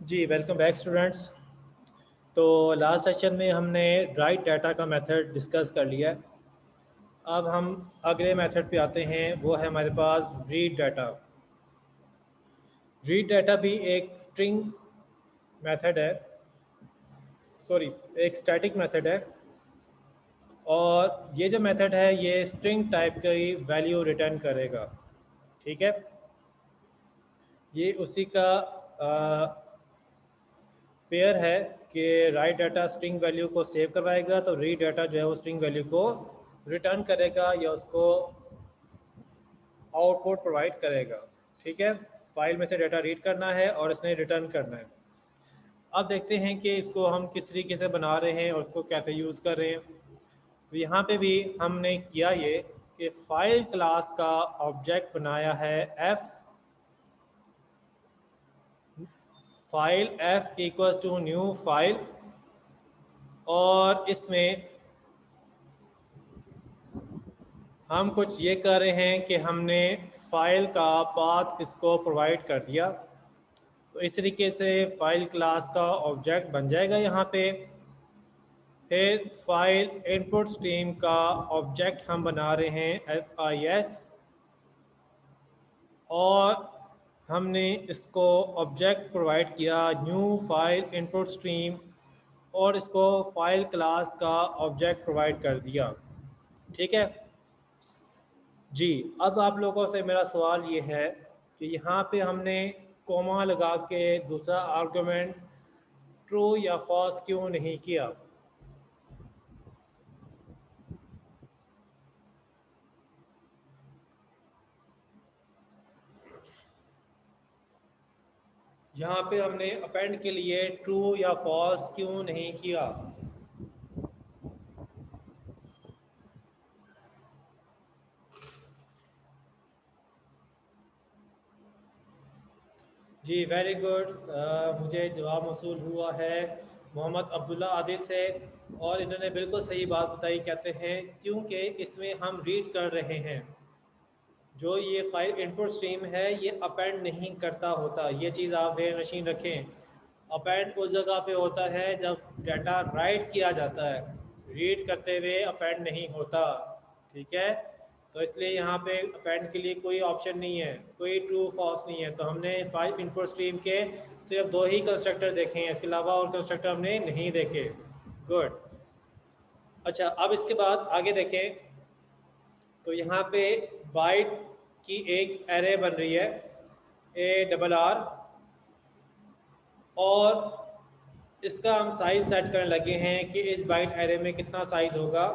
जी welcome back students. तो last session में हमने राइट डाटा का मेथड डिस्कस कर लिया है। अब हम अगले मेथड पे आते हैं, वो है हमारे पास रीड डाटा। रीड डाटा भी एक स्ट्रिंग मेथड है, सॉरी एक स्टैटिक मेथड है। और ये जो मेथड है ये स्ट्रिंग टाइप की वैल्यू रिटर्न करेगा। ठीक है, ये उसी का पेयर है कि राइट डाटा स्ट्रिंग वैल्यू को सेव करवाएगा, तो रीड डाटा जो है वो स्ट्रिंग वैल्यू को रिटर्न करेगा या उसको आउटपुट प्रोवाइड करेगा। ठीक है, फाइल में से डाटा रीड करना है और इसने रिटर्न करना है। अब देखते हैं कि इसको हम किस तरीके से बना रहे हैं और इसको कैसे यूज़ कर रहे हैं। तो यहाँ पे भी हमने किया ये कि फाइल क्लास का ऑब्जेक्ट बनाया है F, file F equals to new file, और इसमें हम कुछ ये कर रहे हैं कि हमने फाइल का पाथ इसको प्रोवाइड कर दिया। तो इस तरीके से फाइल क्लास का ऑब्जेक्ट बन जाएगा यहाँ पे। फिर फाइल इनपुट स्ट्रीम का ऑब्जेक्ट हम बना रहे हैं FIS, और हमने इसको ऑब्जेक्ट प्रोवाइड किया न्यू फाइल इनपुट स्ट्रीम, और इसको फाइल क्लास का ऑब्जेक्ट प्रोवाइड कर दिया। ठीक है जी। अब आप लोगों से मेरा सवाल ये है कि यहाँ पे हमने कोमा लगा के दूसरा आर्गुमेंट ट्रू या फॉल्स क्यों नहीं किया। यहाँ पे हमने अपेंड के लिए ट्रू या फॉल्स क्यों नहीं किया। जी वेरी गुड, मुझे जवाब मौसूल हुआ है मोहम्मद अब्दुल्ला आदिल से, और इन्होंने बिल्कुल सही बात बताई। कहते हैं क्योंकि इसमें हम रीड कर रहे हैं, जो ये फाइल इनपुट स्ट्रीम है ये अपेंड नहीं करता होता। ये चीज़ आप वे मशीन रखें। अपेंड उस जगह पे होता है जब डाटा राइट किया जाता है, रीड करते हुए अपेंड नहीं होता। ठीक है, तो इसलिए यहाँ पे अपेंड के लिए कोई ऑप्शन नहीं है, कोई ट्रू फॉल्स नहीं है। तो हमने फाइल इनपुट स्ट्रीम के सिर्फ दो ही कंस्ट्रक्टर देखे हैं, इसके अलावा और कंस्ट्रक्टर हमने नहीं देखे। गुड। अच्छा, अब इसके बाद आगे देखें तो यहाँ पे बाइट की एक एरे बन रही है ARR, और इसका हम साइज सेट करने लगे हैं कि इस बाइट एरे में कितना साइज होगा।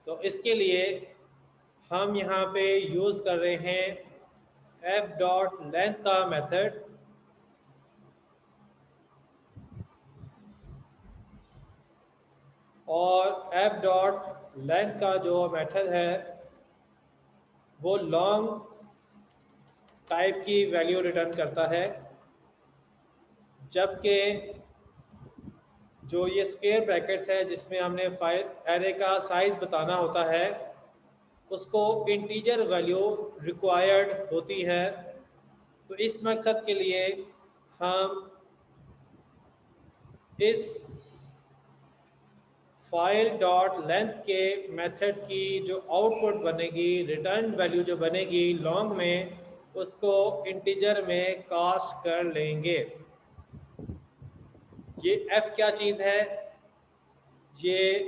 तो इसके लिए हम यहाँ पे यूज़ कर रहे हैं f.length का मेथड, और f.length का जो मेथड है वो लॉन्ग टाइप की वैल्यू रिटर्न करता है, जबकि जो ये स्क्वायर ब्रैकेट्स है जिसमें हमने फाइल एरे का साइज बताना होता है उसको इंटीजर वैल्यू रिक्वायर्ड होती है। तो इस मकसद के लिए हम इस फाइल डॉट लेंथ के मेथड की जो आउटपुट बनेगी, रिटर्न वैल्यू जो बनेगी लॉन्ग में, उसको इंटीजर में कास्ट कर लेंगे। ये f क्या चीज़ है? ये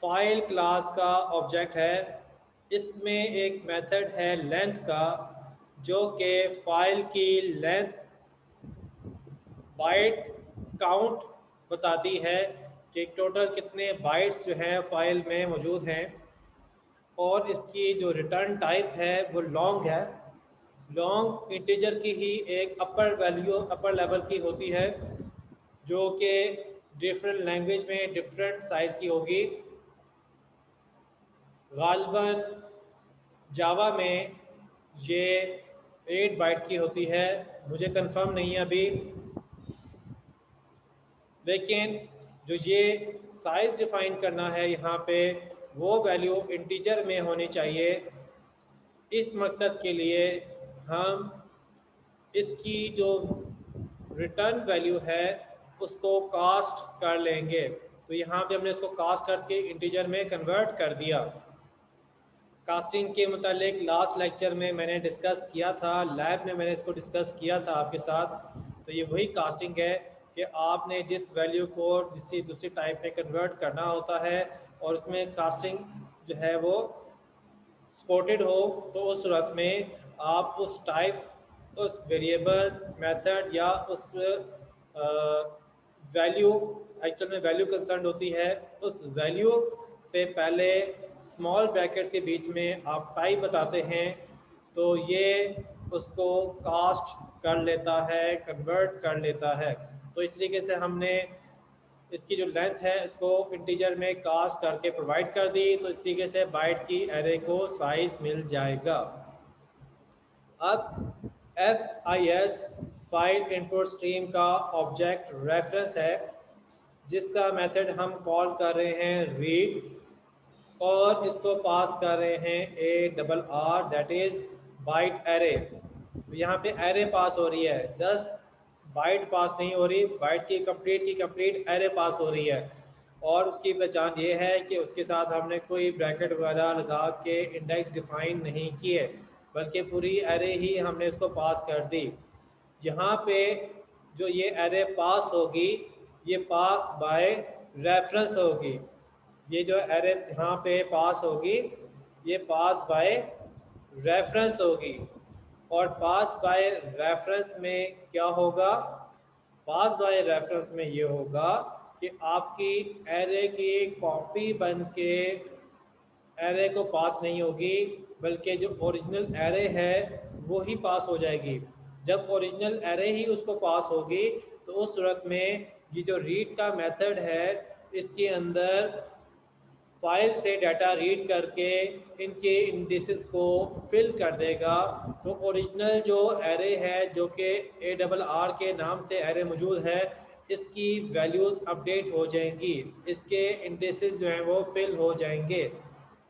फाइल क्लास का ऑब्जेक्ट है। इसमें एक मेथड है लेंथ का, जो कि फाइल की लेंथ बाइट काउंट बताती है कि टोटल कितने बाइट्स जो हैं फाइल में मौजूद हैं, और इसकी जो रिटर्न टाइप है वो लॉन्ग है। लॉन्ग इंटीजर की ही एक अपर वैल्यू, अपर लेवल की होती है, जो कि डिफरेंट लैंग्वेज में डिफरेंट साइज़ की होगी। गालबन जावा में ये 8 बाइट की होती है, मुझे कंफर्म नहीं है अभी, लेकिन जो ये साइज़ डिफ़ाइन करना है यहाँ पे वो वैल्यू इंटीजर में होनी चाहिए। इस मकसद के लिए हम इसकी जो रिटर्न वैल्यू है उसको कास्ट कर लेंगे। तो यहाँ पे हमने इसको कास्ट करके इंटीजर में कन्वर्ट कर दिया। कास्टिंग के मुतालिक लास्ट लेक्चर में मैंने डिस्कस किया था, लैब में मैंने इसको डिस्कस किया था आपके साथ। तो ये वही कास्टिंग है कि आपने जिस वैल्यू को किसी दूसरी टाइप में कन्वर्ट करना होता है और उसमें कास्टिंग जो है वो सपोर्टेड हो, तो उस सूरत में आप उस टाइप, उस वेरिएबल मेथड या उस वैल्यू, एक्चुअल में वैल्यू कंसर्न होती है, उस वैल्यू से पहले स्मॉल ब्रैकेट के बीच में आप टाइप बताते हैं, तो ये उसको कास्ट कर लेता है, कन्वर्ट कर लेता है। तो इस तरीके से हमने इसकी जो लेंथ है इसको इंटीजर में कास्ट करके प्रोवाइड कर दी, तो इस तरीके से बाइट की एरे को साइज मिल जाएगा। अब FIS फाइल इनपुट स्ट्रीम का ऑब्जेक्ट रेफरेंस है, जिसका मेथड हम कॉल कर रहे हैं रीड, और इसको पास कर रहे हैं ARR, that is byte array. तो यहाँ पे एरे पास हो रही है, जस्ट बाइट पास नहीं हो रही, बाइट की कंप्लीट एरे पास हो रही है। और उसकी पहचान ये है कि उसके साथ हमने कोई ब्रैकेट वगैरह लगा के इंडेक्स डिफाइन नहीं किए, बल्कि पूरी एरे ही हमने उसको पास कर दी। यहाँ पे जो ये एरे पास होगी, ये पास बाय रेफरेंस होगी। ये जो एरे यहाँ पे पास होगी, ये पास बाय रेफरेंस होगी। और पास बाय रेफरेंस में क्या होगा? पास बाय रेफरेंस में ये होगा कि आपकी एरे की कॉपी बन के एरे को पास नहीं होगी, बल्कि जो ओरिजिनल एरे है वो ही पास हो जाएगी। जब ओरिजिनल एरे ही उसको पास होगी, तो उस सूरत में ये जो रीड का मेथड है, इसके अंदर फाइल से डाटा रीड करके इनके इंडिसेस को फिल कर देगा। तो ओरिजिनल जो एरे है, जो कि ARR के नाम से एरे मौजूद है, इसकी वैल्यूज़ अपडेट हो जाएंगी, इसके इंडिसेस जो हैं वो फिल हो जाएंगे।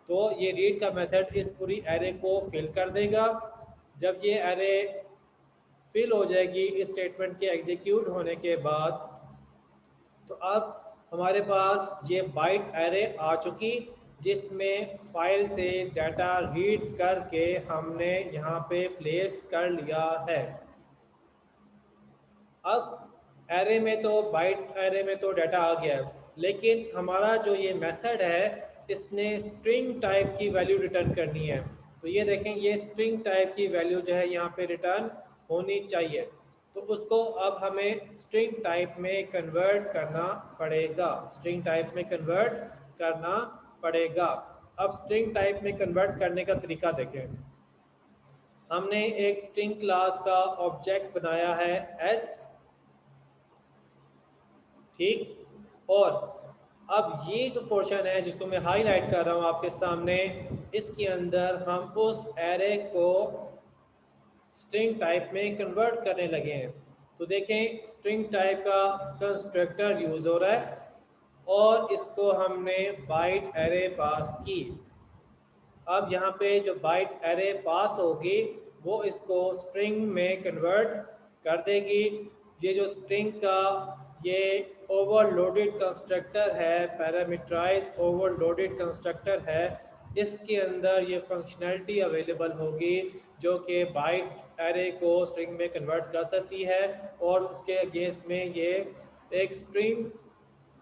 तो ये रीड का मेथड इस पूरी एरे को फिल कर देगा। जब ये एरे फिल हो जाएगी इस स्टेटमेंट के एग्जीक्यूट होने के बाद, तो अब हमारे पास ये बाइट एरे आ चुकी, जिसमें फाइल से डाटा रीड करके हमने यहाँ पे प्लेस कर लिया है। अब एरे में तो बाइट एरे में तो डाटा आ गया है, लेकिन हमारा जो ये मेथड है, इसने स्ट्रिंग टाइप की वैल्यू रिटर्न करनी है। तो ये देखें, ये स्ट्रिंग टाइप की वैल्यू जो है यहाँ पे रिटर्न होनी चाहिए। तो उसको अब हमें स्ट्रिंग टाइप में कन्वर्ट करना पड़ेगा, स्ट्रिंग टाइप में कन्वर्ट करना पड़ेगा। अब स्ट्रिंग टाइप में कन्वर्ट करने का तरीका देखें। हमने एक स्ट्रिंग क्लास का ऑब्जेक्ट बनाया है S, ठीक। और अब ये जो पोर्शन है जिसको मैं हाईलाइट कर रहा हूँ आपके सामने, इसके अंदर हम उस एरे को स्ट्रिंग टाइप में कन्वर्ट करने लगे हैं। तो देखें, स्ट्रिंग टाइप का कंस्ट्रक्टर यूज हो रहा है और इसको हमने बाइट एरे पास की। अब यहाँ पे जो बाइट एरे पास होगी, वो इसको स्ट्रिंग में कन्वर्ट कर देगी। ये जो स्ट्रिंग का ये ओवरलोडेड कंस्ट्रक्टर है, पैरामीटराइज ओवरलोडेड कंस्ट्रक्टर है, इसके अंदर ये फंक्शनैलिटी अवेलेबल होगी जो कि बाइट एरे को स्ट्रिंग में कन्वर्ट कर सकती है, और उसके अगेंस्ट में ये एक स्ट्रिंग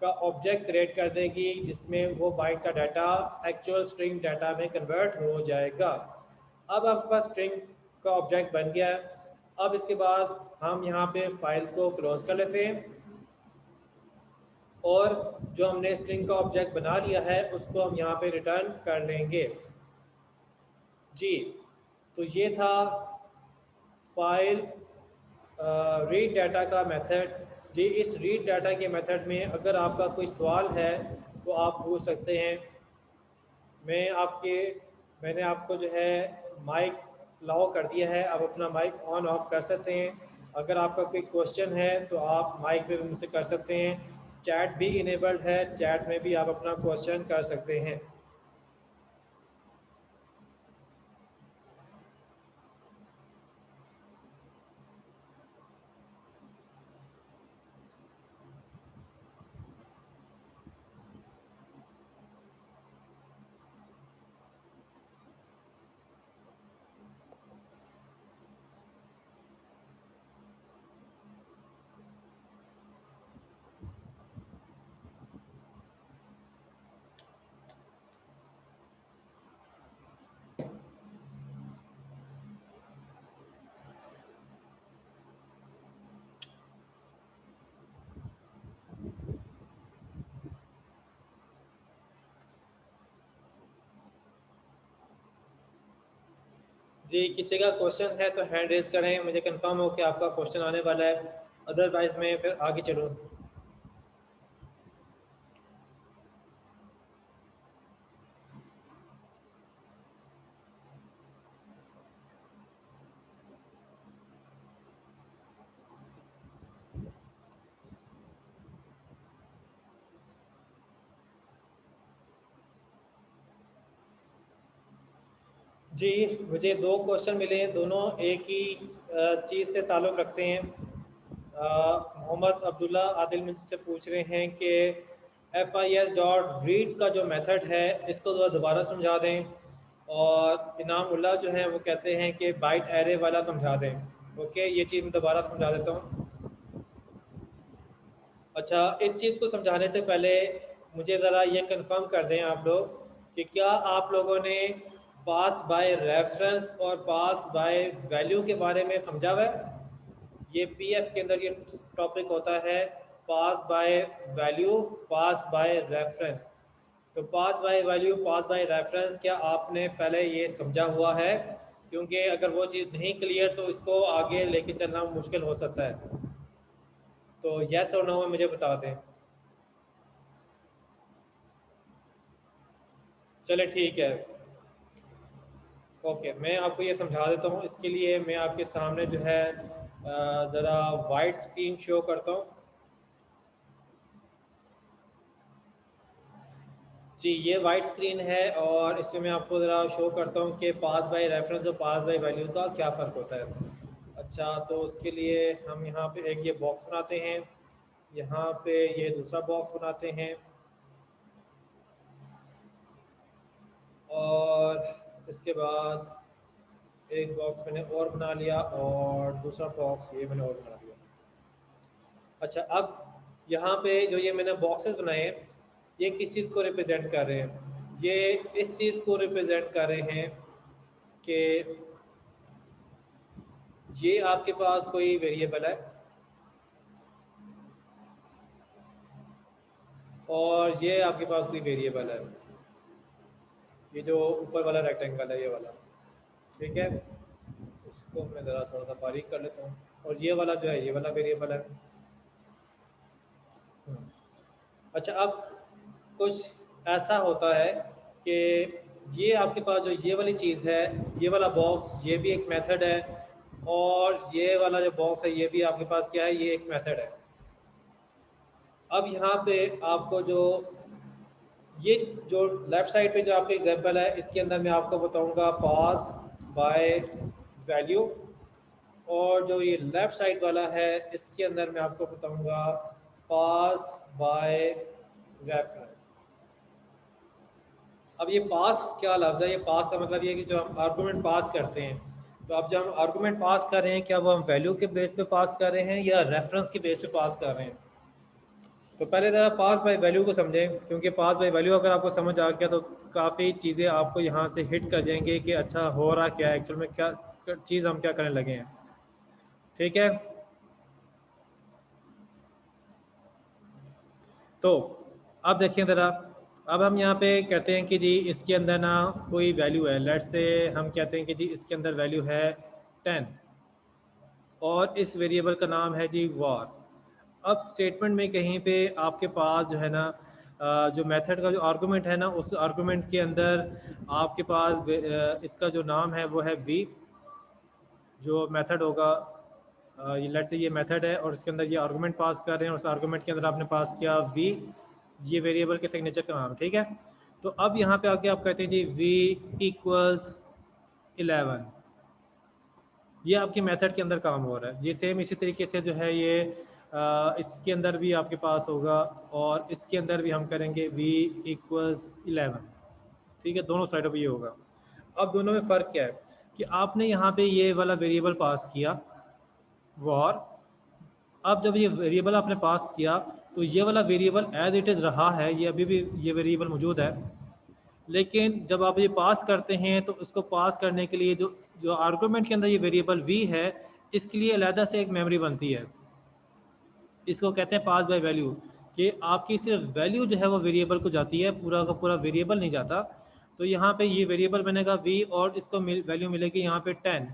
का ऑब्जेक्ट क्रिएट कर देगी, जिसमें वो बाइट का डाटा एक्चुअल स्ट्रिंग डाटा में कन्वर्ट हो जाएगा। अब आपके पास स्ट्रिंग का ऑब्जेक्ट बन गया है। अब इसके बाद हम यहाँ पे फाइल को क्लोज कर लेते हैं, और जो हमने स्ट्रिंग का ऑब्जेक्ट बना लिया है उसको हम यहाँ पे रिटर्न कर लेंगे। जी, तो ये था फाइल रीड डाटा का मेथड। जी, इस रीड डाटा के मेथड में अगर आपका कोई सवाल है तो आप पूछ सकते हैं। मैं आपके मैंने आपको जो है माइक अलाउ कर दिया है, आप अपना माइक ऑन ऑफ कर सकते हैं। अगर आपका कोई क्वेश्चन है तो आप माइक पे भी मुझसे कर सकते हैं। चैट भी इनेबल्ड है, चैट में भी आप अपना क्वेश्चन कर सकते हैं। जी, किसी का क्वेश्चन है तो हैंड रेज करें, मुझे कंफर्म हो कि आपका क्वेश्चन आने वाला है, अदरवाइज मैं फिर आगे चलूँ। जी, मुझे दो क्वेश्चन मिले हैं, दोनों एक ही चीज़ से ताल्लुक़ रखते हैं। मोहम्मद अब्दुल्ला आदिल मुझसे पूछ रहे हैं कि FIS डॉट रीड का जो मेथड है इसको दोबारा समझा दें, और इनाम उल्लाह जो है वो कहते हैं कि बाइट एरे वाला समझा दें। ओके, ये चीज़ मैं दोबारा समझा देता हूँ। अच्छा, इस चीज़ को समझाने से पहले मुझे ज़रा ये कंफर्म कर दें आप लोग कि क्या आप लोगों ने पास बाय रेफरेंस और पास बाय वैल्यू के बारे में समझा हुआ है? ये पीएफ के अंदर ये टॉपिक होता है, pass by value, pass by reference. तो pass by value, pass by reference, क्या आपने पहले ये समझा हुआ है? क्योंकि अगर वो चीज़ नहीं क्लियर तो इसको आगे लेके चलना मुश्किल हो सकता है। तो यस और नो में मुझे बता दें। चले ठीक है, ओके, मैं आपको ये समझा देता हूँ। इसके लिए मैं आपके सामने जो है ज़रा वाइट स्क्रीन शो करता हूँ। जी, ये वाइट स्क्रीन है और इसमें मैं आपको ज़रा शो करता हूँ कि पास बाय रेफरेंस और पास बाय वैल्यू का क्या फ़र्क होता है। अच्छा, तो उसके लिए हम यहाँ पे एक ये बॉक्स बनाते हैं, यहाँ पे ये दूसरा बॉक्स बनाते हैं, और इसके बाद एक बॉक्स मैंने और बना लिया और दूसरा बॉक्स ये मैंने और बना लिया। अच्छा, अब यहाँ पे जो ये मैंने बॉक्सेस बनाए हैं, ये किस चीज़ को रिप्रेजेंट कर रहे हैं? ये इस चीज़ को रिप्रेजेंट कर रहे हैं कि ये आपके पास कोई वेरिएबल है और ये आपके पास कोई वेरिएबल है। ये जो ऊपर वाला रेक्टेंगल है, ये वाला, ठीक है, इसको मैं ज़रा थोड़ा सा बारीक कर लेता हूँ, और ये वाला जो है ये वाला वेरिएबल है। अच्छा, अब कुछ ऐसा होता है कि ये आपके पास जो ये वाली चीज़ है, ये वाला बॉक्स, ये भी एक मेथड है, और ये वाला जो बॉक्स है ये भी आपके पास क्या है, ये एक मेथड है। अब यहाँ पे आपको ये जो लेफ़्ट साइड पे जो आपका एग्जांपल है, इसके अंदर मैं आपको बताऊंगा पास बाय वैल्यू, और जो ये लेफ़्ट साइड वाला है इसके अंदर मैं आपको बताऊंगा पास बाय रेफरेंस। अब ये पास क्या लफ्ज़ है? ये पास का मतलब ये है कि जो हम आर्गूमेंट पास करते हैं, तो अब जब हम आर्गूमेंट पास कर रहे हैं, क्या वो हम वैल्यू के बेस पे पास कर रहे हैं या रेफरेंस के बेस पे पास कर रहे हैं? तो पहले ज़रा पास बाय वैल्यू को समझें, क्योंकि पास बाय वैल्यू अगर आपको समझ आ गया तो काफ़ी चीज़ें आपको यहाँ से हिट कर जाएंगे कि अच्छा हो रहा क्या है एक्चुअल में, क्या चीज़ हम क्या करने लगे हैं। ठीक है, तो अब देखिए ज़रा, अब हम यहाँ पे कहते हैं कि जी इसके अंदर ना कोई वैल्यू है, लेट्स से हम कहते हैं कि जी इसके अंदर वैल्यू है 10 और इस वेरिएबल का नाम है जी वार। अब स्टेटमेंट में कहीं पे आपके पास जो है ना जो मेथड का जो आर्गूमेंट है ना, उस आर्गूमेंट के अंदर आपके पास इसका जो नाम है वो है वी, जो मेथड होगा। ये लेट्स से ये मेथड है और इसके अंदर ये आर्गूमेंट पास कर रहे हैं, उस आर्गूमेंट के अंदर आपने पास किया वी, ये वेरिएबल के सिग्नेचर का नाम, ठीक है। तो अब यहाँ पे आके आप कहते हैं जी वी इक्वल्स 11, ये आपके मेथड के अंदर काम हो रहा है। ये सेम इसी तरीके से जो है ये इसके अंदर भी आपके पास होगा और इसके अंदर भी हम करेंगे v इक्वल्स 11, ठीक है, दोनों साइडों पे ये होगा। अब दोनों में फ़र्क क्या है कि आपने यहाँ पे ये वाला वेरिएबल पास किया वॉर, अब जब ये वेरिएबल आपने पास किया तो ये वाला वेरिएबल एज इट इज़ रहा है, ये अभी भी ये वेरिएबल मौजूद है, लेकिन जब आप ये पास करते हैं तो इसको पास करने के लिए जो जो आर्गूमेंट के अंदर ये वेरिएबल v है, इसके लिए अलहदा से एक मेमोरी बनती है, इसको कहते हैं पास बाय वैल्यू, कि आपकी सिर्फ वैल्यू जो है वो वेरिएबल को जाती है, पूरा का पूरा वेरिएबल नहीं जाता। तो तो यहाँ पे ये वेरिएबल बनेगा v और इसको वैल्यू मिलेगी यहाँ पे 10।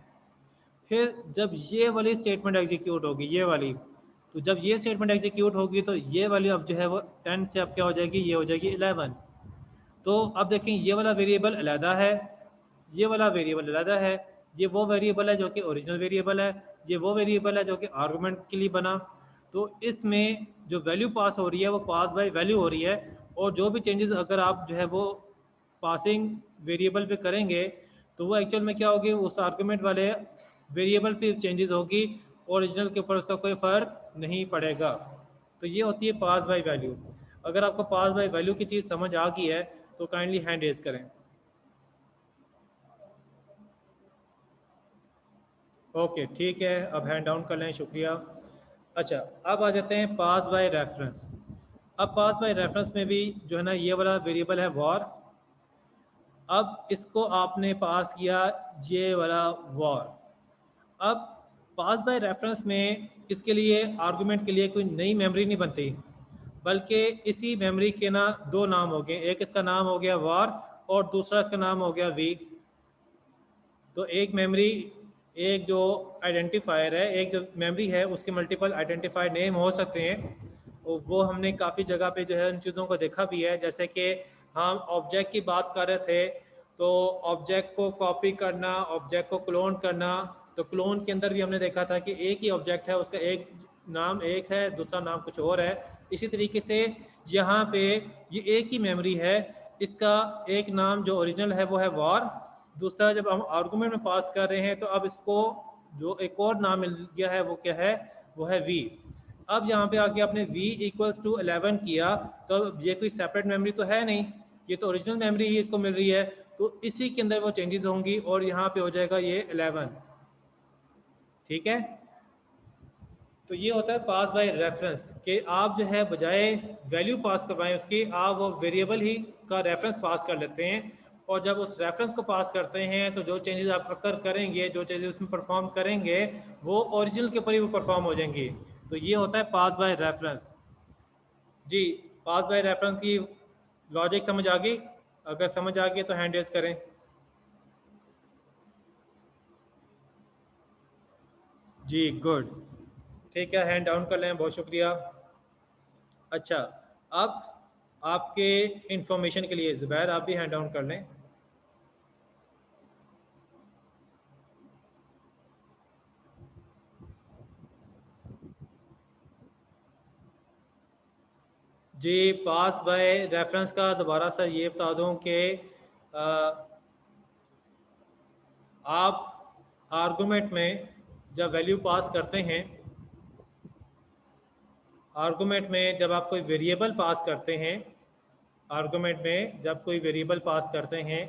फिर जब ये वाली स्टेटमेंट एग्जीक्यूट होगी, ये वाली, तो जब ये स्टेटमेंट एग्जीक्यूट होगी तो ये वाली अब जो है वो 10 से अब क्या हो जाएगी, ये हो जाएगी 11। तो अब देखें ये वाला वेरिएबल अलहदा है, ये वाला वेरिएबल अलहदा है, ये वो वेरिएबल है जो कि ओरिजिनल वेरिएबल है, ये वो वेरिएबल है जो कि आर्गूमेंट के लिए बना। तो इसमें जो वैल्यू पास हो रही है वो पास बाय वैल्यू हो रही है, और जो भी चेंजेस अगर आप जो है वो पासिंग वेरिएबल पे करेंगे तो वो एक्चुअल में क्या होगी, उस आर्गूमेंट वाले वेरिएबल पे चेंजेस होगी, ओरिजिनल के ऊपर उसका कोई फ़र्क नहीं पड़ेगा। तो ये होती है पास बाय वैल्यू। अगर आपको पास बाय वैल्यू की चीज़ समझ आ गई है तो काइंडली हैंड रेज करें। ओके ठीक है, अब हैंड डाउन कर लें, शुक्रिया। अच्छा, अब आ जाते हैं पास बाय रेफरेंस। अब पास बाय रेफरेंस में भी जो है ना ये वाला वेरिएबल है वॉर। अब इसको आपने पास किया ये वाला वॉर। अब पास बाय रेफरेंस में इसके लिए आर्गुमेंट के लिए कोई नई मेमोरी नहीं बनती, बल्कि इसी मेमोरी के ना दो नाम हो गए, एक इसका नाम हो गया वॉर और दूसरा इसका नाम हो गया वी। तो एक मेमोरी, एक जो आइडेंटिफायर है, एक जो मेमोरी है उसके मल्टीपल आइडेंटिफायर नेम हो सकते हैं। और वो हमने काफ़ी जगह पे जो है उन चीज़ों को देखा भी है, जैसे कि हम ऑब्जेक्ट की बात कर रहे थे, तो ऑब्जेक्ट को कॉपी करना, ऑब्जेक्ट को क्लोन करना, तो क्लोन के अंदर भी हमने देखा था कि एक ही ऑब्जेक्ट है, उसका एक नाम एक है, दूसरा नाम कुछ और है। इसी तरीके से यहाँ पे ये एक ही मेमोरी है, इसका एक नाम जो ओरिजिनल है वो है वॉर, दूसरा जब हम आर्गूमेंट में पास कर रहे हैं तो अब इसको जो एक और नाम मिल गया है वो क्या है, वो है v। अब यहाँ पे आके आपने v इक्वल्स टू 11 किया, तो ये कोई सेपरेट मेमोरी तो है नहीं, ये तो ओरिजिनल मेमोरी ही इसको मिल रही है, तो इसी के अंदर वो चेंजेस होंगी और यहाँ पे हो जाएगा ये 11। ठीक है, तो ये होता है पास बाय रेफरेंस, कि आप जो है बजाय वैल्यू पास करवाएं उसकी, आप वो वेरिएबल ही का रेफरेंस पास कर लेते हैं, और जब उस रेफरेंस को पास करते हैं तो जो चेंजेस आप अकर करेंगे, जो चेंजेस उसमें परफॉर्म करेंगे, वो ओरिजिनल के ऊपर ही वो परफॉर्म हो जाएंगी। तो ये होता है पास बाय रेफरेंस। जी, पास बाय रेफरेंस की लॉजिक समझ आ गई? अगर समझ आ गई तो हैंड रेज करें। जी गुड, ठीक है, हैंड डाउन कर लें, बहुत शुक्रिया। अच्छा, अब आपके इंफॉर्मेशन के लिए ज़ुबैर आप भी हैंड डाउन कर लें। जी, पास बाय रेफरेंस का दोबारा से ये बता दूं कि आप आर्गुमेंट में जब वैल्यू पास करते हैं, आर्गुमेंट में जब आप कोई वेरिएबल पास करते हैं, आर्गुमेंट में जब कोई वेरिएबल पास करते हैं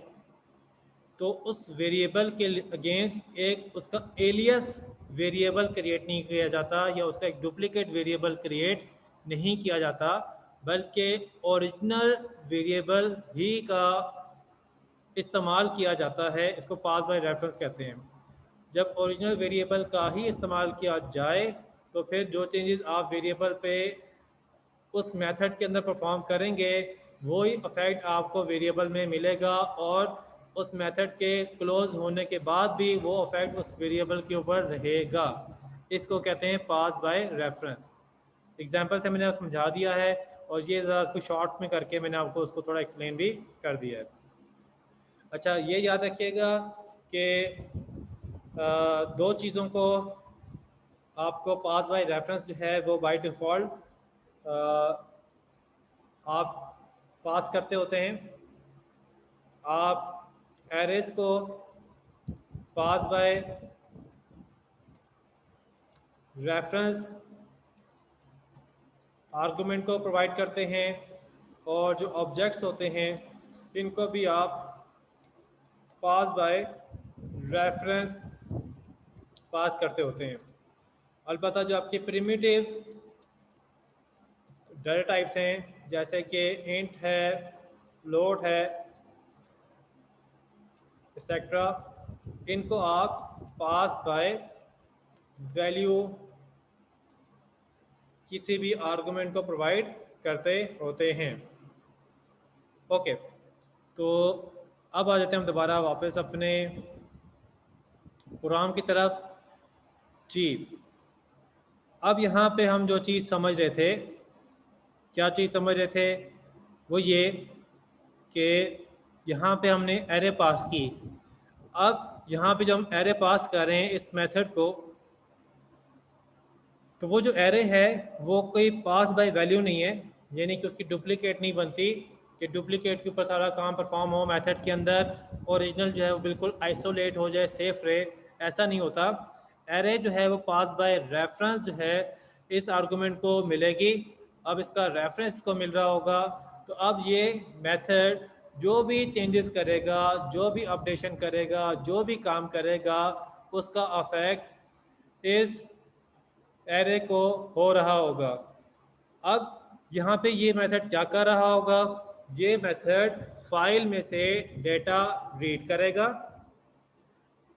तो उस वेरिएबल के अगेंस्ट एक उसका एलियस वेरिएबल क्रिएट नहीं किया जाता, या उसका एक डुप्लीकेट वेरिएबल क्रिएट नहीं किया जाता, बल्कि ओरिजिनल वेरिएबल ही का इस्तेमाल किया जाता है। इसको पास बाय रेफरेंस कहते हैं। जब ओरिजिनल वेरिएबल का ही इस्तेमाल किया जाए तो फिर जो चेंजेस आप वेरिएबल पे उस मेथड के अंदर परफॉर्म करेंगे वही इफेक्ट आपको वेरिएबल में मिलेगा, और उस मेथड के क्लोज होने के बाद भी वो इफेक्ट उस वेरिएबल के ऊपर रहेगा। इसको कहते हैं पास बाय रेफरेंस। एग्जांपल से मैंने समझा दिया है, और ये ज़रा उसको शॉर्ट में करके मैंने आपको उसको थोड़ा एक्सप्लेन भी कर दिया है। अच्छा, ये याद रखिएगा कि दो चीज़ों को आपको पास बाय रेफरेंस जो है वो बाय डिफ़ॉल्ट आप पास करते होते हैं। आप एरेज को पास बाय रेफरेंस आर्गुमेंट को प्रोवाइड करते हैं, और जो ऑब्जेक्ट्स होते हैं इनको भी आप पास बाय रेफरेंस पास करते होते हैं। अलबत्ता जो आपके प्रिमिटिव डाटा टाइप्स हैं, जैसे कि इंट है, फ्लोट है, एक्सेट्रा, इनको आप पास बाय वैल्यू किसी भी आर्गुमेंट को प्रोवाइड करते होते हैं। ओके, तो अब आ जाते हैं हम दोबारा वापस अपने प्रोग्राम की तरफ। जी, अब यहाँ पे हम जो चीज़ समझ रहे थे, क्या चीज़ समझ रहे थे, वो ये कि यहाँ पे हमने एरे पास की। अब यहाँ पे जो हम एरे पास कर रहे हैं इस मेथड को, तो वो जो एरे है वो कोई पास बाय वैल्यू नहीं है, यानी कि उसकी डुप्लीकेट नहीं बनती कि डुप्लीकेट के ऊपर सारा काम परफॉर्म हो मेथड के अंदर, ओरिजिनल जो है वो बिल्कुल आइसोलेट हो जाए, सेफ रहे, ऐसा नहीं होता। एरे जो है वो पास बाय रेफरेंस जो है इस आर्गूमेंट को मिलेगी। अब इसका रेफरेंस को मिल रहा होगा, तो अब ये मेथड जो भी चेंजेस करेगा, जो भी अपडेशन करेगा, जो भी काम करेगा, उसका अफेक्ट इस एरे को हो रहा होगा। अब यहाँ पे ये मेथड क्या कर रहा होगा, ये मेथड फाइल में से डेटा रीड करेगा,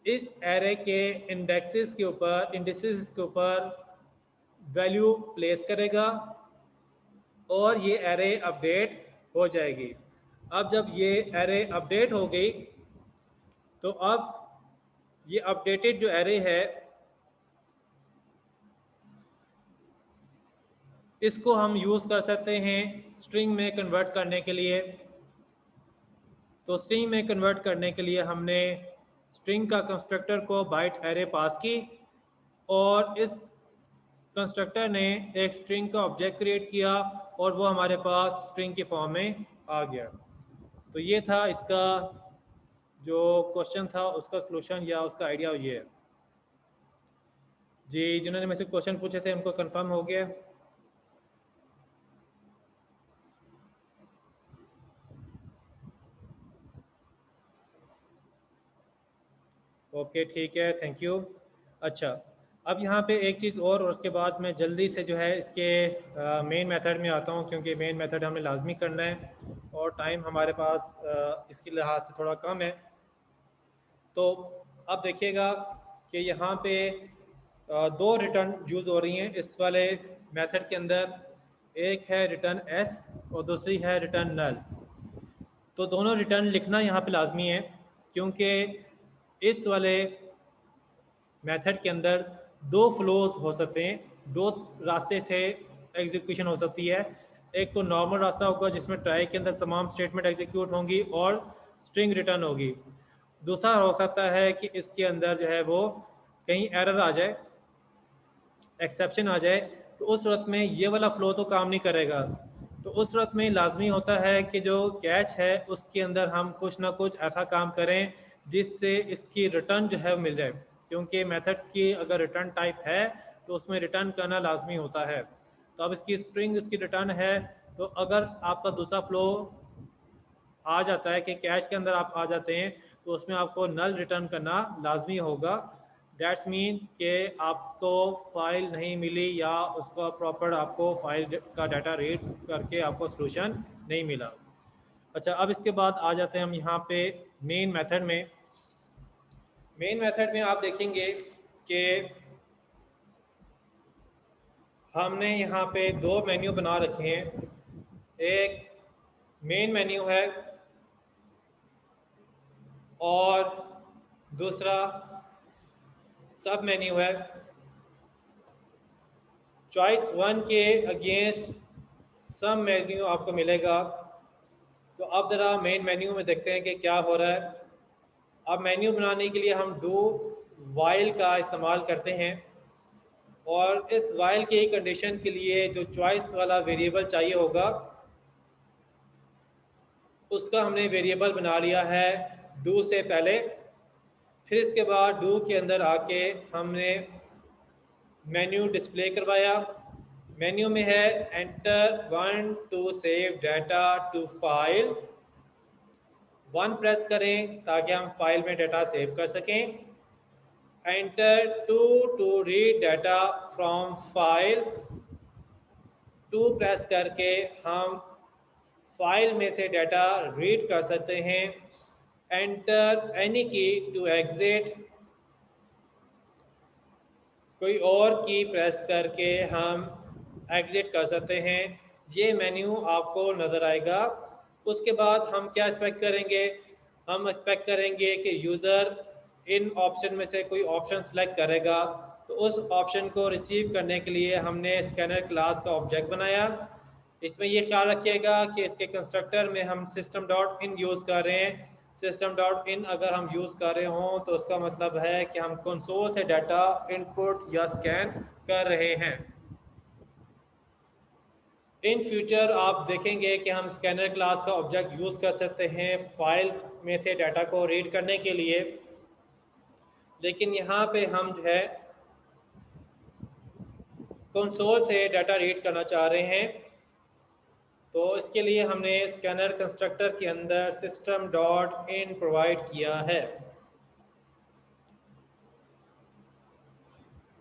इस एरे के इंडेक्सेस के ऊपर, इंडिसेस के ऊपर वैल्यू प्लेस करेगा और ये एरे अपडेट हो जाएगी। अब जब ये एरे अपडेट हो गई, तो अब ये अपडेटेड जो एरे है इसको हम यूज़ कर सकते हैं स्ट्रिंग में कन्वर्ट करने के लिए। तो स्ट्रिंग में कन्वर्ट करने के लिए हमने स्ट्रिंग का कंस्ट्रक्टर को बाइट एरे पास की और इस कंस्ट्रक्टर ने एक स्ट्रिंग का ऑब्जेक्ट क्रिएट किया और वो हमारे पास स्ट्रिंग के फॉर्म में आ गया। तो ये था इसका जो क्वेश्चन था, उसका सलूशन या उसका आइडिया ये है। जी, जिन्होंने मुझसे क्वेश्चन पूछे थे उनको कंफर्म हो गया? ओके, ठीक है, थैंक यू। अच्छा, अब यहाँ पे एक चीज़ और उसके बाद मैं जल्दी से जो है इसके मेन मेथड में आता हूँ, क्योंकि मेन मेथड हमें लाजमी करना है और टाइम हमारे पास इसके लिहाज से थोड़ा कम है। तो अब देखिएगा कि यहाँ पे दो रिटर्न यूज़ हो रही हैं इस वाले मेथड के अंदर, एक है रिटर्न एस और दूसरी है रिटर्न नल। तो दोनों रिटर्न लिखना यहाँ पे लाजमी है, क्योंकि इस वाले मेथड के अंदर दो फ्लोज हो सकते हैं, दो रास्ते से एग्जीक्यूशन हो सकती है। एक तो नॉर्मल रास्ता होगा जिसमें ट्राई के अंदर तमाम स्टेटमेंट एग्जीक्यूट होंगी और स्ट्रिंग रिटर्न होगी। दूसरा हो सकता है कि इसके अंदर जो है वो कहीं एरर आ जाए, एक्सेप्शन आ जाए, तो उस सूरत में ये वाला फ़्लो तो काम नहीं करेगा। तो उस सूरत में लाजमी होता है कि जो कैच है उसके अंदर हम कुछ ना कुछ ऐसा काम करें जिससे इसकी रिटर्न जो है मिल जाए, क्योंकि मेथड की अगर रिटर्न टाइप है तो उसमें रिटर्न करना लाजमी होता है। तो अब इसकी स्ट्रिंग इसकी रिटर्न है, तो अगर आपका दूसरा फ़्लो आ जाता है कि कैश के अंदर आप आ जाते हैं, तो उसमें आपको नल रिटर्न करना लाजमी होगा। दैट्स मीन कि आपको फाइल नहीं मिली या उसका प्रॉपर आपको फाइल का डाटा रीड करके आपको सलूशन नहीं मिला। अच्छा, अब इसके बाद आ जाते हैं हम यहाँ पे मेन मेथड में। मेन मेथड में आप देखेंगे कि हमने यहाँ पे दो मेन्यू बना रखे हैं, एक मेन मेन्यू है और दूसरा सब मेन्यू है। चॉइस 1 के अगेंस्ट सब मेन्यू आपको मिलेगा। तो अब ज़रा मेन मेन्यू में देखते हैं कि क्या हो रहा है। अब मेन्यू बनाने के लिए हम डू वाइल का इस्तेमाल करते हैं और इस वाइल की कंडीशन के लिए जो चॉइस वाला वेरिएबल चाहिए होगा उसका हमने वेरिएबल बना लिया है डू से पहले। फिर इसके बाद डू के अंदर आके हमने मेन्यू डिस्प्ले करवाया। मेन्यू में है enter 1 to save data to file. 1 press करें ताकि हम फाइल में डाटा सेव कर सकें। Enter 2 to read data from file. 2 press करके हम फाइल में से डाटा रीड कर सकते हैं। एंटर एनी की टू एग्जिट। कोई और की प्रेस करके हम एग्जिट कर सकते हैं। ये मेन्यू आपको नज़र आएगा। उसके बाद हम क्या एक्सपेक्ट करेंगे, हम एक्सपेक्ट करेंगे कि यूज़र इन ऑप्शन में से कोई ऑप्शन सेलेक्ट करेगा, तो उस ऑप्शन को रिसीव करने के लिए हमने स्कैनर क्लास का ऑब्जेक्ट बनाया। इसमें ये ख्याल रखिएगा कि इसके कंस्ट्रक्टर में हम सिस्टम डॉट इन यूज़ कर रहे हैं। सिस्टम डॉट इन अगर हम यूज़ कर रहे हों तो उसका मतलब है कि हम कंसोल से डाटा इनपुट या स्कैन कर रहे हैं। इन फ्यूचर आप देखेंगे कि हम स्कैनर क्लास का ऑब्जेक्ट यूज़ कर सकते हैं फाइल में से डाटा को रीड करने के लिए, लेकिन यहाँ पे हम जो है कंसोल से डाटा रीड करना चाह रहे हैं। तो इसके लिए हमने स्कैनर कंस्ट्रक्टर के अंदर सिस्टम डॉट इन प्रोवाइड किया है।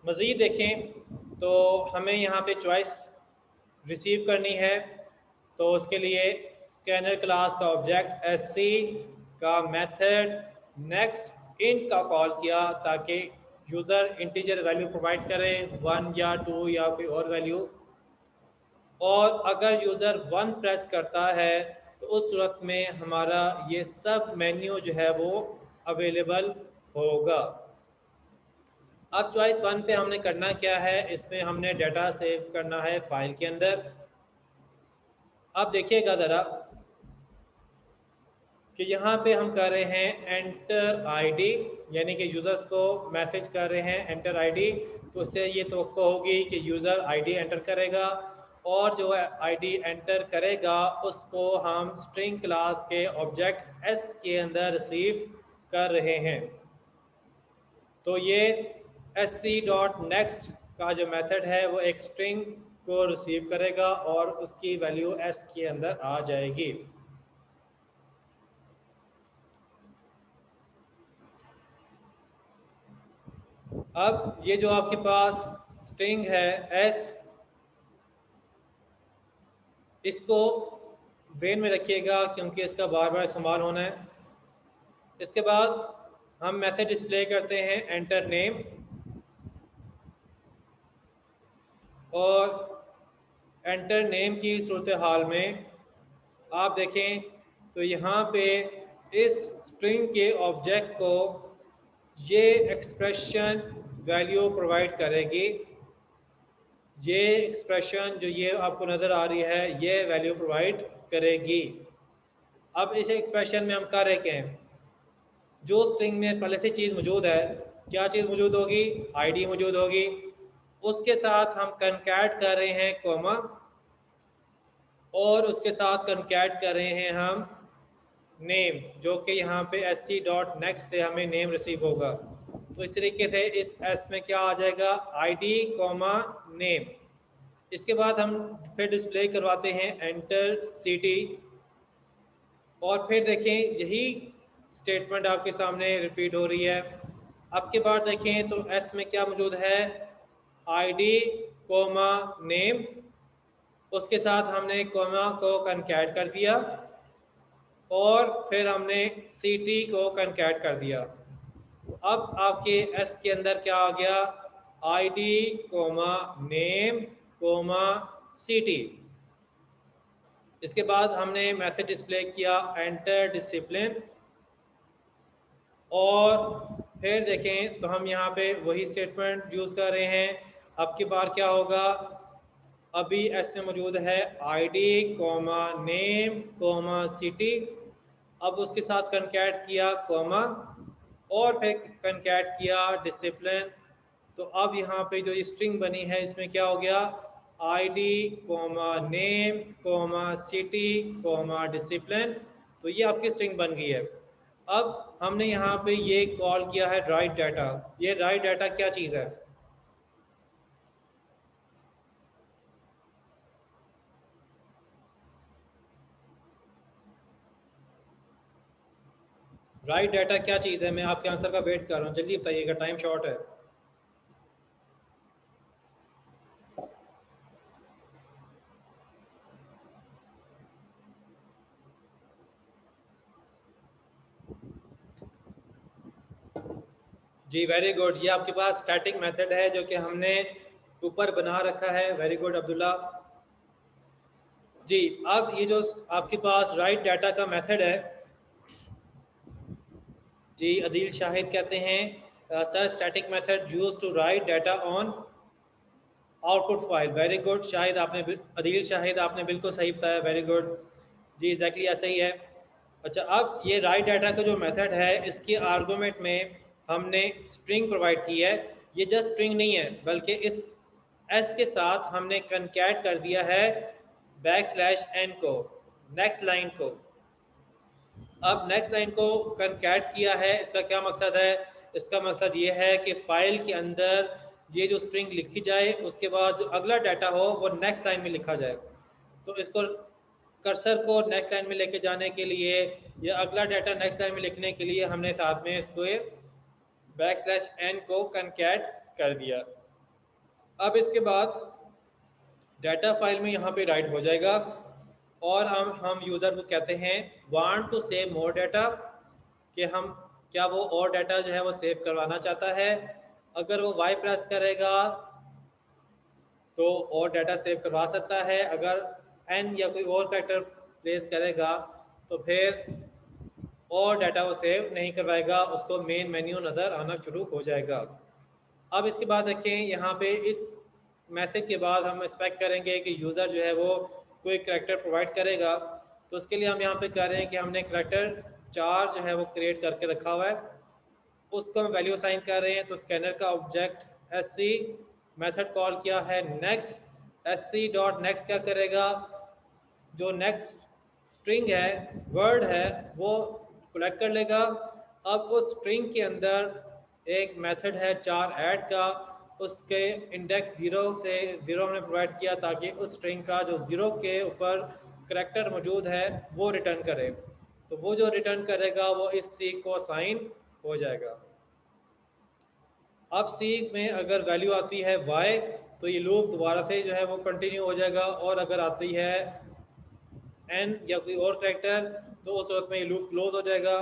मज़ीद देखें तो हमें यहाँ पे चॉइस रिसीव करनी है, तो उसके लिए स्कैनर क्लास का ऑब्जेक्ट sc का मेथड नेक्स्ट इन का कॉल किया ताकि यूज़र इंटीजर वैल्यू प्रोवाइड करे 1 या 2 या कोई और वैल्यू। और अगर यूज़र 1 प्रेस करता है तो उस सूरत में हमारा ये सब मेन्यू जो है वो अवेलेबल होगा। अब चॉइस 1 पे हमने करना क्या है, इसमें हमने डाटा सेव करना है फाइल के अंदर। अब देखिएगा ज़रा कि यहाँ पे हम कर रहे हैं एंटर आईडी, यानी कि यूज़र्स को मैसेज कर रहे हैं एंटर आईडी, तो उससे ये तवक्को होगी कि यूज़र आईडी एंटर करेगा और जो आईडी एंटर करेगा उसको हम स्ट्रिंग क्लास के ऑब्जेक्ट एस के अंदर रिसीव कर रहे हैं। तो ये sc.next का जो मेथड है वो एक स्ट्रिंग को रिसीव करेगा और उसकी वैल्यू s के अंदर आ जाएगी। अब ये जो आपके पास स्ट्रिंग है s, इसको वेन में रखिएगा क्योंकि इसका बार बार इस्तेमाल होना है। इसके बाद हम मैसेज डिस्प्ले करते हैं एंटर नेम, और एंटर नेम की सूरत हाल में आप देखें तो यहाँ पे इस स्ट्रिंग के ऑब्जेक्ट को ये एक्सप्रेशन वैल्यू प्रोवाइड करेगी। ये एक्सप्रेशन जो ये आपको नज़र आ रही है ये वैल्यू प्रोवाइड करेगी। अब इस एक्सप्रेशन में हम कर रहे क्या हैं, जो स्ट्रिंग में पहले से चीज़ मौजूद है, क्या चीज़ मौजूद होगी, आईडी मौजूद होगी, उसके साथ हम कनकैट कर रहे हैं कॉमा, और उसके साथ कनकैट कर रहे हैं हम नेम, जो कि यहाँ पे sc.next से हमें नेम रिसीव होगा। तो इस तरीके से इस s में क्या आ जाएगा, id कॉमा नेम। इसके बाद हम फिर डिस्प्ले करवाते हैं एंटर ct, और फिर देखें यही स्टेटमेंट आपके सामने रिपीट हो रही है। अब के बाद देखें तो s में क्या मौजूद है, id कोमा नेम, उसके साथ हमने कोमा को कनकैट कर दिया और फिर हमने ct को कनकैट कर दिया। तो अब आपके s के अंदर क्या आ गया, id comma name comma ct। इसके बाद हमने मैसेज डिस्प्ले किया एंटर डिसिप्लिन, और फिर देखें तो हम यहाँ पे वही स्टेटमेंट यूज़ कर रहे हैं। अब की बार क्या होगा, अभी एस में मौजूद है id comma name comma ct, अब उसके साथ कनकैट किया कोमा और फिर कनकैट किया डिसिप्लिन। तो अब यहाँ पे जो ये स्ट्रिंग बनी है इसमें क्या हो गया, id comma name comma ct comma discipline, तो ये आपकी स्ट्रिंग बन गई है। अब हमने यहाँ पे ये कॉल किया है राइट डाटा। ये राइट डाटा क्या चीज़ है, राइट डाटा क्या चीज़ है, मैं आपके आंसर का वेट कर रहा हूँ, जल्दी बताइएगा, टाइम शॉर्ट है। जी वेरी गुड, ये आपके पास स्टैटिक मेथड है जो कि हमने ऊपर बना रखा है। Very good Abdullah ji. अब ये जो आपके पास राइट डाटा का मेथड है, जी अदील शाहिद कहते हैं sir static method use to write data on output file. Very good Shahid, आपने अदील शाहिद आपने बिल्कुल सही बताया, वेरी गुड। जी एग्जैक्टली ऐसा ही है। अच्छा, अब ये राइट डाटा का जो मेथड है इसके आर्गूमेंट में हमने स्ट्रिंग प्रोवाइड की है। ये जस्ट स्ट्रिंग नहीं है बल्कि इस एस के साथ हमने कनकैट कर दिया है \n को, नेक्स्ट लाइन को। अब नेक्स्ट लाइन को कनकैट किया है, इसका क्या मकसद है? इसका मकसद ये है कि फाइल के अंदर ये जो स्ट्रिंग लिखी जाए उसके बाद जो अगला डाटा हो वो नेक्स्ट लाइन में लिखा जाए। तो इसको कर्सर को नेक्स्ट लाइन में लेके जाने के लिए या अगला डाटा नेक्स्ट लाइन में लिखने के लिए हमने साथ में इसको \n को कनकैट कर दिया। अब इसके बाद डाटा फाइल में यहाँ पे राइट हो जाएगा और हम यूज़र को कहते हैं want to save more data, कि हम क्या वो और डाटा जो है वो सेव करवाना चाहता है। अगर वो वाई प्रेस करेगा तो और डाटा सेव करवा सकता है, अगर एन या कोई और कैरेक्टर प्लेस करेगा तो फिर और डाटा वो सेव नहीं करवाएगा, उसको मेन मेन्यू नज़र आना शुरू हो जाएगा। अब इसके बाद देखें यहाँ पे इस मैसेज के बाद हम एक्सपेक्ट करेंगे कि यूज़र जो है वो कोई करैक्टर प्रोवाइड करेगा। तो उसके लिए हम यहाँ पे कह रहे हैं कि हमने करैक्टर 4 जो है वो क्रिएट करके रखा हुआ है, उसको हम वैल्यू असाइन कर रहे हैं। तो स्कैनर का ऑब्जेक्ट sc मेथड कॉल किया है नेक्स्ट, sc डॉट नेक्स्ट क्या करेगा, जो नेक्स्ट स्ट्रिंग है वर्ड है वो कलेक्ट कर लेगा। अब उस स्ट्रिंग के अंदर एक मेथड है 4 ऐड का, उसके इंडेक्स 0 से 0 हमने प्रोवाइड किया ताकि उस स्ट्रिंग का जो 0 के ऊपर करैक्टर मौजूद है वो रिटर्न करे। तो वो जो रिटर्न करेगा वो इस सी को असाइन हो जाएगा। अब सी में अगर वैल्यू आती है y तो ये लूप दोबारा से जो है वो कंटिन्यू हो जाएगा, और अगर आती है n या कोई और कैरेक्टर तो उस वक्त में ये लूप क्लोज हो जाएगा।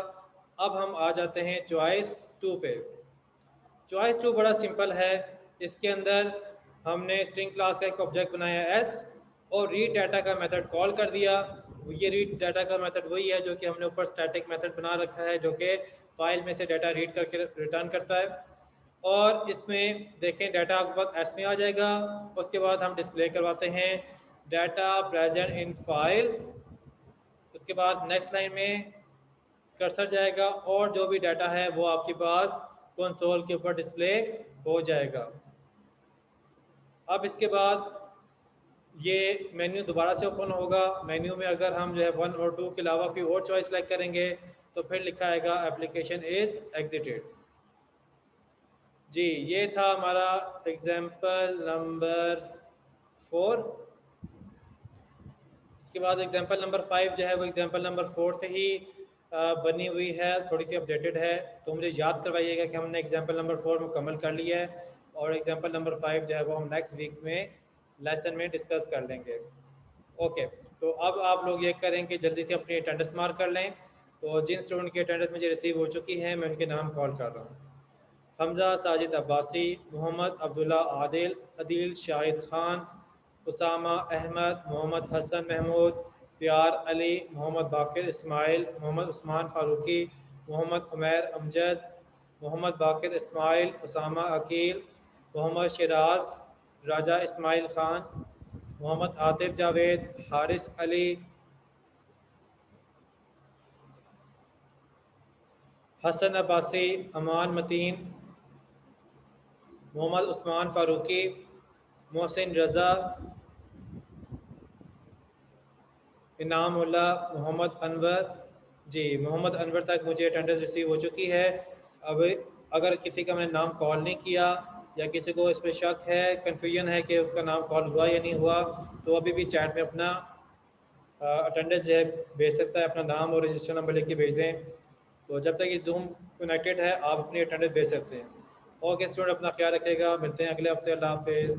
अब हम आ जाते हैं चॉइस 2 पे। चॉइस 2 बड़ा सिंपल है, इसके अंदर हमने स्ट्रिंग क्लास का एक ऑब्जेक्ट बनाया s और रीड डाटा का मेथड कॉल कर दिया। ये रीड डाटा का मेथड वही है जो कि हमने ऊपर स्टैटिक मेथड बना रखा है, जो कि फाइल में से डाटा रीड करके रिटर्न करता है। और इसमें देखें डाटा आपके पास एस में आ जाएगा। उसके बाद हम डिस्प्ले करवाते हैं डाटा प्रेजेंट इन फाइल। उसके बाद नेक्स्ट लाइन में कर्सर जाएगा और जो भी डाटा है वो आपके पास कंसोल के ऊपर डिस्प्ले हो जाएगा। अब इसके बाद ये मेन्यू दोबारा से ओपन होगा। मेन्यू में अगर हम जो है 1 और 2 के अलावा कोई और चॉइस सेलेक्ट करेंगे तो फिर लिखा आएगा एप्लीकेशन इज एग्जिटेड। जी ये था हमारा एग्जाम्पल नंबर 4। इसके बाद एग्जाम्पल नंबर 5 जो है वो एग्जाम्पल नंबर 4 से ही बनी हुई है, थोड़ी सी अपडेटेड है। तो मुझे याद करवाइएगा कि हमने एग्जाम्पल नंबर 4 मुकम्मल कर लिया है और एग्जाम्पल नंबर 5 जो है वो हम नेक्स्ट वीक में लेसन में डिस्कस कर लेंगे। ओके, तो अब आप लोग ये करें कि जल्दी से अपनी अटेंडेंस मार्क कर लें। तो जिन स्टूडेंट की अटेंडेंस मुझे रिसीव हो चुकी है मैं उनके नाम कॉल कर रहा हूँ। हमजा साजिद अब्बासी, मोहम्मद अब्दुल्ला आदिल, अदील शाहिद खान, उसामा अहमद, मोहम्मद हसन महमूद, प्यार अली, मोहम्मद बाकिर इस्माइल, मोहम्मद उस्मान फ़ारूकी, मोहम्मद उमैर अमजद, मोहम्मद बाकिर इस्माइल, उसामा अकील, मोहम्मद शिराज, राजा इस्माइल ख़ान, मोहम्मद आतिफ जावेद, हारिस अली, हसन अब्बासी, अमान मतीन, मोहम्मद उस्मान फ़ारूकी, मोहसिन रज़ा, इनाम उल्ला, मोहम्मद अनवर। जी मोहम्मद अनवर तक मुझे अटेंडेंस रिसीव हो चुकी है। अब अगर किसी का मैंने नाम कॉल नहीं किया या किसी को इस पर शक है, कन्फ्यूजन है कि उसका नाम कॉल हुआ या नहीं हुआ, तो अभी भी चैट में अपना अटेंडेंस जो है भेज सकता है, अपना नाम और रजिस्टर नंबर लिख के भेज दें। तो जब तक ये जूम कनेक्टेड है आप अपनी अटेंडेंस भेज सकते हैं। ओके स्टूडेंट, अपना ख्याल रखिएगा, मिलते हैं अगले हफ्ते। अल्लाह हाफिज़।